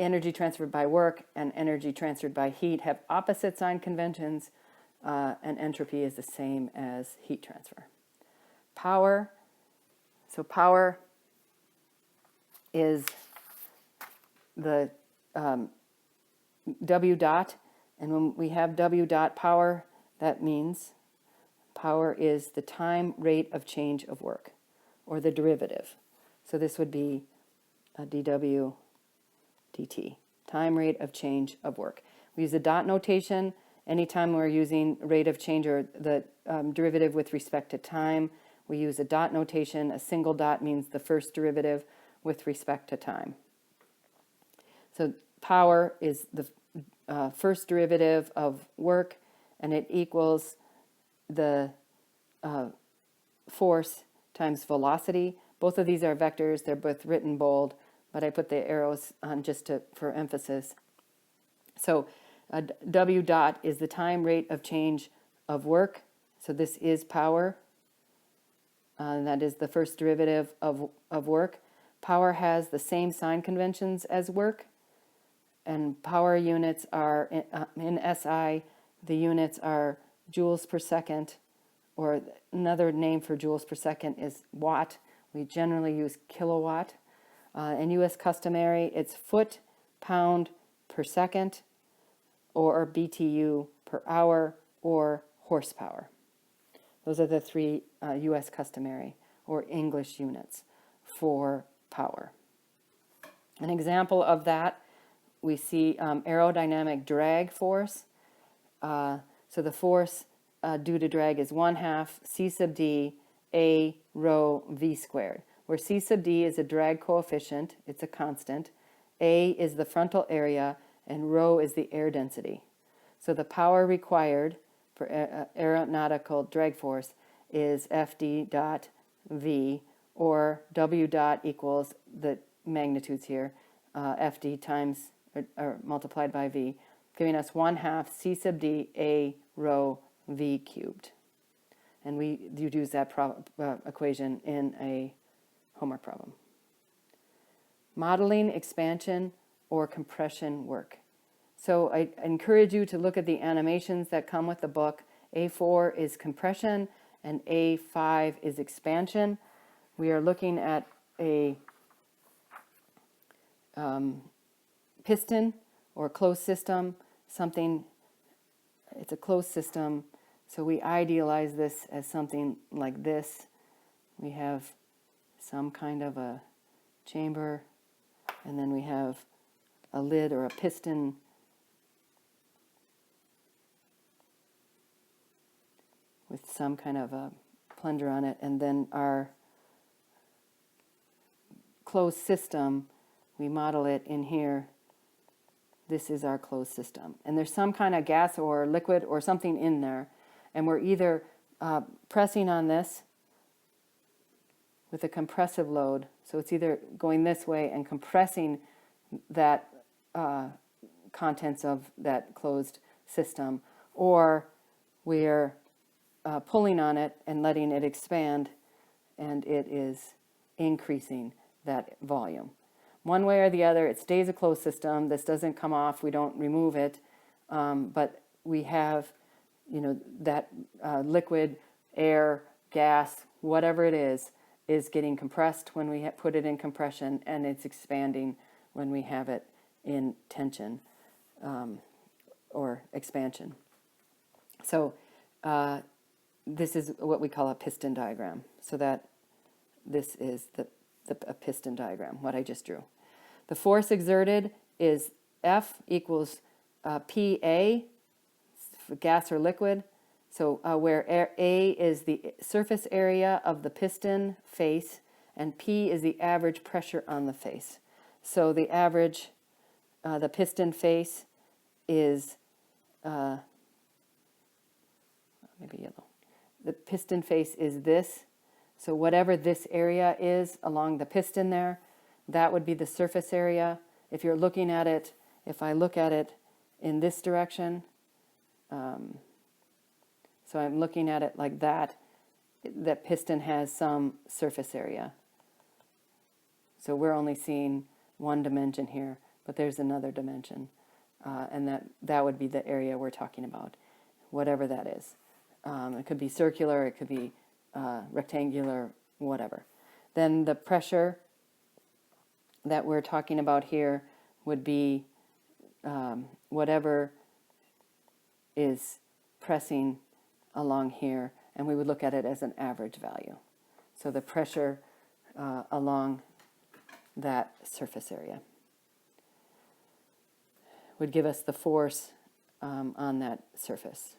energy transferred by work and energy transferred by heat have opposite sign conventions, and entropy is the same as heat transfer. Power, so power is the W dot, and when we have W dot power, that means power is the time rate of change of work, or the derivative. So this would be a dW dt, time rate of change of work. We use a dot notation anytime we're using rate of change or the derivative with respect to time. We use a dot notation. A single dot means the first derivative with respect to time. So power is the first derivative of work, and it equals the force times velocity. Both of these are vectors. They're both written bold, but I put the arrows on just for emphasis. So W dot is the time rate of change of work. So this is power. That is the first derivative of work. Power has the same sign conventions as work, and power units are, in SI, the units are joules per second, or another name for joules per second is watt. We generally use kilowatt. In US customary, it's foot, pound per second, or BTU per hour, or horsepower. Those are the three US customary or English units for power. An example of that, we see aerodynamic drag force. So the force due to drag is 1/2 C sub D A rho V squared, where C sub D is a drag coefficient, it's a constant, A is the frontal area, and rho is the air density. So the power required for aeronautical drag force is FD dot V, or W dot equals the magnitudes here, FD times or multiplied by V, giving us 1/2 C sub D A rho V cubed. And we use that equation in a homework problem. Modeling expansion or compression work. So I encourage you to look at the animations that come with the book. A4 is compression and A5 is expansion. We are looking at a piston or closed system, it's a closed system, so we idealize this as something like this. We have some kind of a chamber, and then we have a lid or a piston with some kind of a plunger on it, and then our closed system, we model it in here. This is our closed system. And there's some kind of gas or liquid or something in there, and we're either pressing on this with a compressive load, so it's either going this way and compressing that contents of that closed system, or we're pulling on it and letting it expand, and it is increasing that volume. One way or the other, it stays a closed system. This doesn't come off. We don't remove it, but we have, that liquid, air, gas, whatever it is getting compressed when we put it in compression, and it's expanding when we have it in tension or expansion. So this is what we call a piston diagram. So that this is a piston diagram, what I just drew. The force exerted is F equals PA, for gas or liquid. So where A is the surface area of the piston face, and P is the average pressure on the face. So the average, the piston face is, maybe yellow. The piston face is this. So whatever this area is along the piston there, that would be the surface area. If you're looking at it, if I look at it in this direction, so I'm looking at it like that, that piston has some surface area. So we're only seeing one dimension here. but there's another dimension, and that would be the area we're talking about, whatever that is. It could be circular, it could be rectangular, whatever. Then the pressure that we're talking about here would be whatever is pressing along here, and we would look at it as an average value. So the pressure along that surface area would give us the force on that surface.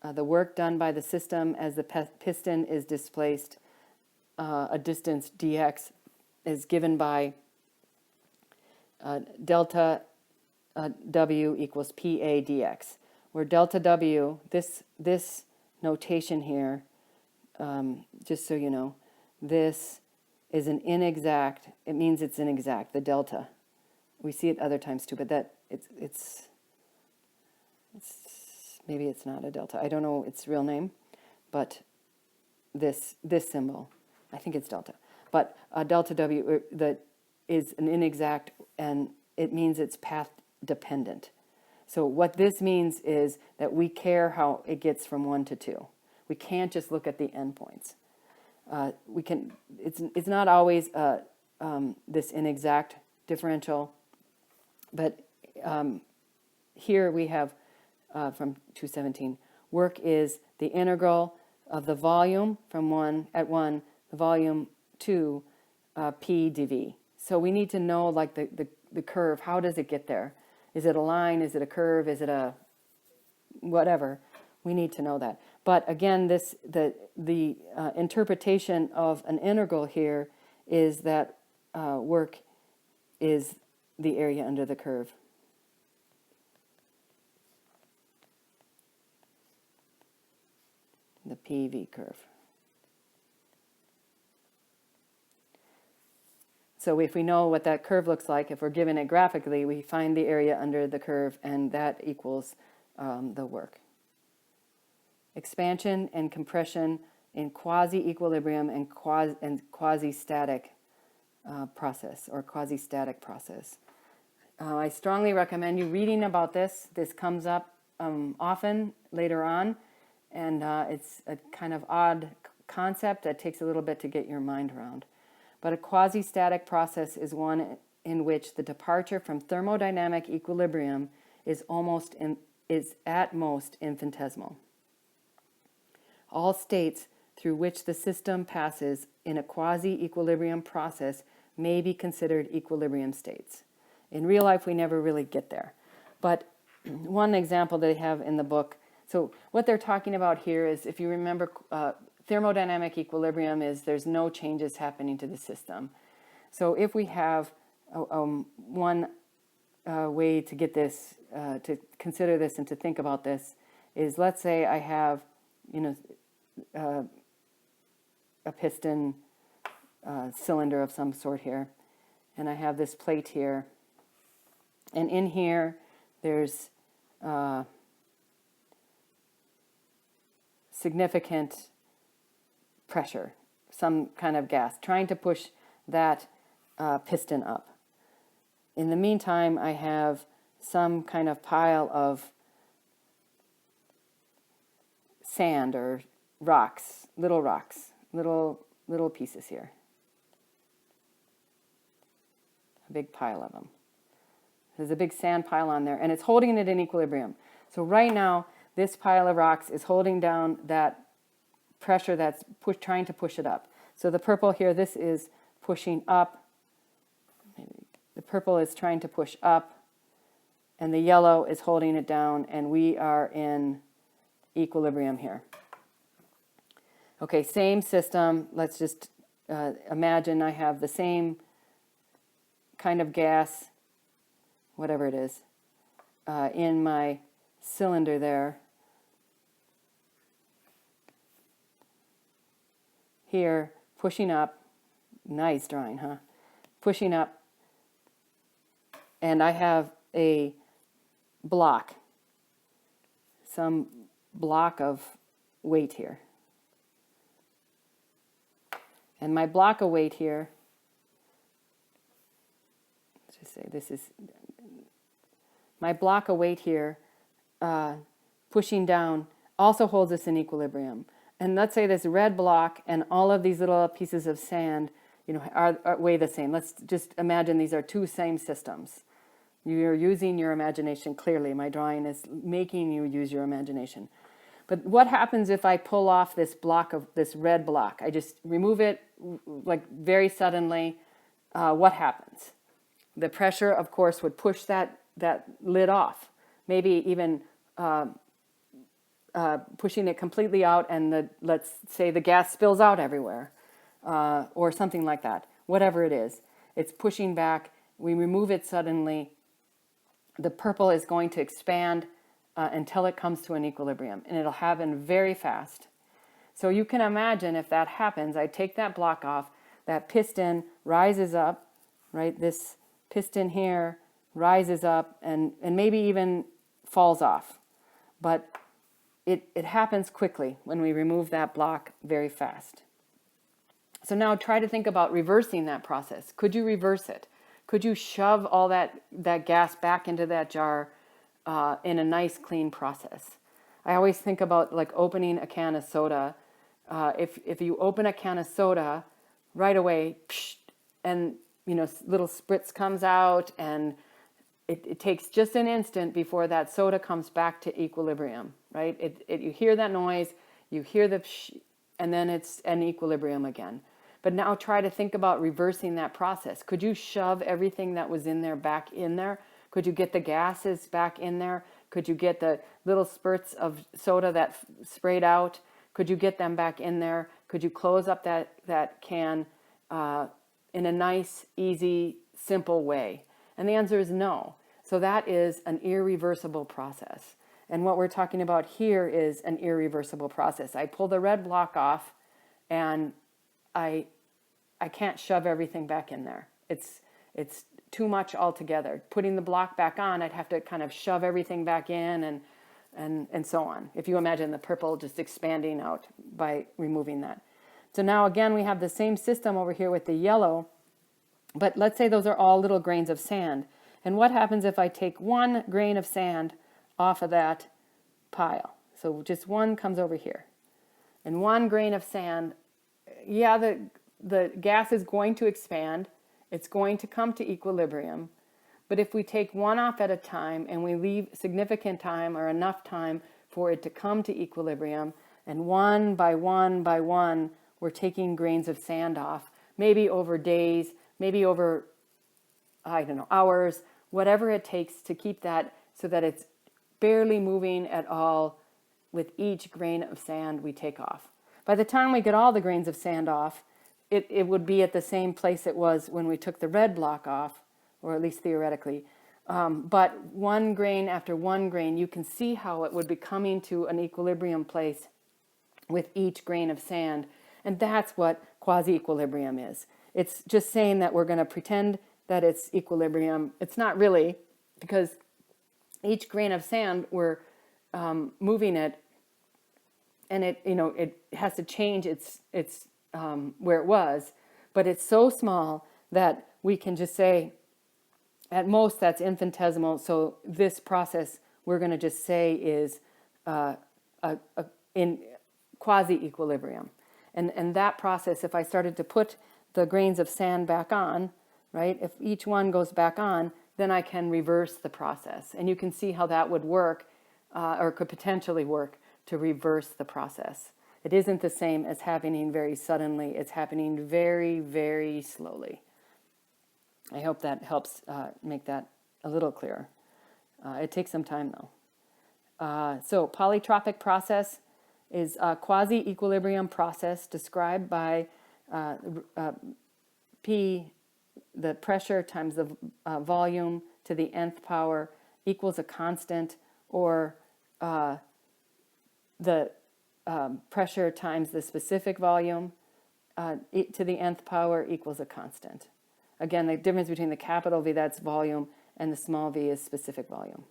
The work done by the system as the piston is displaced a distance dx is given by delta W equals PA dx, where delta W, this notation here, just so you know, this is an inexact, it means it's inexact, the delta. We see it other times too, but that it's maybe it's not a delta. I don't know its real name, but this symbol, I think it's delta. But delta W that is an inexact, and it means it's path dependent. So what this means is that we care how it gets from 1 to 2. We can't just look at the endpoints. We can. It's not always this inexact differential, but here we have from 217. Work is the integral of the volume from 1 the volume to P dV. So we need to know, like, the curve. How does it get there? Is it a line? Is it a curve? Is it a whatever? We need to know that. But again, the interpretation of an integral here is that work is the area under the curve. The PV curve. So if we know what that curve looks like, if we're given it graphically, we find the area under the curve, and that equals the work. Expansion and compression in quasi-equilibrium and quasi-static process, or quasi-static process. I strongly recommend you reading about this. This comes up often later on, and it's a kind of odd concept that takes a little bit to get your mind around. But a quasi-static process is one in which the departure from thermodynamic equilibrium is at most infinitesimal. All states through which the system passes in a quasi-equilibrium process may be considered equilibrium states. In real life, we never really get there. But one example they have in the book, so what they're talking about here is, if you remember, thermodynamic equilibrium is there's no changes happening to the system. So if we have one way to get this, to consider this and to think about this, is, let's say I have, a piston cylinder of some sort here, and I have this plate here, and in here there's significant pressure, some kind of gas, trying to push that piston up. In the meantime, I have some kind of pile of sand or rocks, little pieces here. A big pile of them. There's a big sand pile on there, and it's holding it in equilibrium. So right now, this pile of rocks is holding down that pressure that's trying to push it up. So the purple here, this is pushing up. Maybe the purple is trying to push up, and the yellow is holding it down, and we are in equilibrium here. Okay, same system. Let's just imagine I have the same kind of gas, whatever it is, in my cylinder there. Here, pushing up. Nice drawing, huh? Pushing up. And I have a block, some block of weight here. And my block of weight here, let's just say this is my block of weight here, pushing down, also holds us in equilibrium. And let's say this red block and all of these little pieces of sand, are weigh the same. Let's just imagine these are two same systems. You're using your imagination clearly. My drawing is making you use your imagination. But what happens if I pull off this red block? I just remove it like very suddenly. What happens? The pressure, of course, would push that lid off. Maybe even pushing it completely out, and let's say the gas spills out everywhere, or something like that. Whatever it is, it's pushing back. We remove it suddenly. The purple is going to expand until it comes to an equilibrium, and it'll happen very fast. So you can imagine if that happens, I take that block off, that piston rises up, right? This piston here rises up and maybe even falls off. But it happens quickly when we remove that block very fast. So now try to think about reversing that process. Could you reverse it? Could you shove all that gas back into that jar in a nice, clean process? I always think about like opening a can of soda. If you open a can of soda, right away, psh, and little spritz comes out, and it takes just an instant before that soda comes back to equilibrium, right? You hear that noise, you hear the psh, and then it's an equilibrium again. But now try to think about reversing that process. Could you shove everything that was in there back in there? Could you get the gases back in there? Could you get the little spurts of soda that sprayed out? Could you get them back in there? Could you close up that can in a nice, easy, simple way? And the answer is no. So that is an irreversible process. And what we're talking about here is an irreversible process. I pull the red block off, and I can't shove everything back in there. It's too much altogether. Putting the block back on, I'd have to kind of shove everything back in and so on. If you imagine the purple just expanding out by removing that. So now again, we have the same system over here with the yellow, but let's say those are all little grains of sand. And what happens if I take one grain of sand off of that pile? So just one comes over here. And one grain of sand, yeah, the gas is going to expand. It's going to come to equilibrium. But if we take one off at a time and we leave significant time or enough time for it to come to equilibrium, and one by one by one, we're taking grains of sand off, maybe over days, maybe over, I don't know, hours, whatever it takes to keep that so that it's barely moving at all with each grain of sand we take off. By the time we get all the grains of sand off, it would be at the same place it was when we took the red block off, or at least theoretically. But one grain after one grain, you can see how it would be coming to an equilibrium place with each grain of sand. And that's what quasi-equilibrium is. It's just saying that we're going to pretend that it's equilibrium. It's not really, because each grain of sand, we're moving it, and it has to change its where it was, but it's so small that we can just say, at most, that's infinitesimal. So this process we're going to just say is in quasi-equilibrium. And that process, if I started to put the grains of sand back on, right, if each one goes back on, then I can reverse the process. And you can see how that would work, or could potentially work, to reverse the process. It isn't the same as happening very suddenly. It's happening very, very slowly. I hope that helps make that a little clearer. It takes some time, though. So polytropic process is a quasi-equilibrium process described by P, the pressure times the volume to the nth power equals a constant, or the pressure times the specific volume to the nth power equals a constant. Again, the difference between the capital V, that's volume, and the small v is specific volume.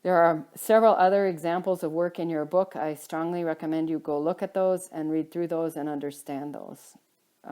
There are several other examples of work in your book. I strongly recommend you go look at those and read through those and understand those.